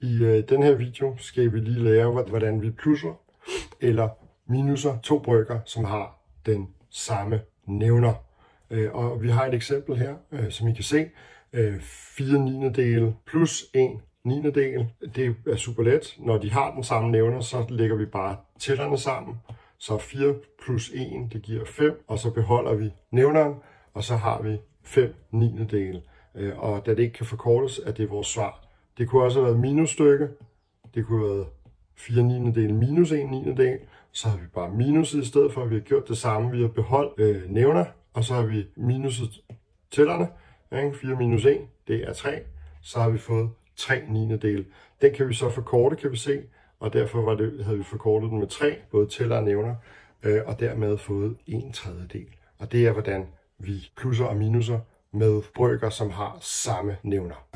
I den her video skal vi lige lære, hvordan vi plusser eller minuser to brøker, som har den samme nævner. Og vi har et eksempel her, som I kan se. 4/9 plus 1/9. Det er super let. Når de har den samme nævner, så lægger vi bare tællerne sammen. Så 4 plus 1, det giver 5, og så beholder vi nævneren, og så har vi 5/9. Og da det ikke kan forkortes, er det vores svar. Det kunne også have været minusstykke. Det kunne have været 4/9 minus 1/9. Så har vi bare minuset i stedet for, at vi har gjort det samme. Vi har beholdt nævner, og så har vi minuset tællerne. 4 minus 1, det er 3. Så har vi fået 3/9. Den kan vi så forkorte, kan vi se. Og derfor havde vi forkortet den med 3, både tæller og nævner. Og dermed fået 1/3. Og det er, hvordan vi plusser og minuser med brøker, som har samme nævner.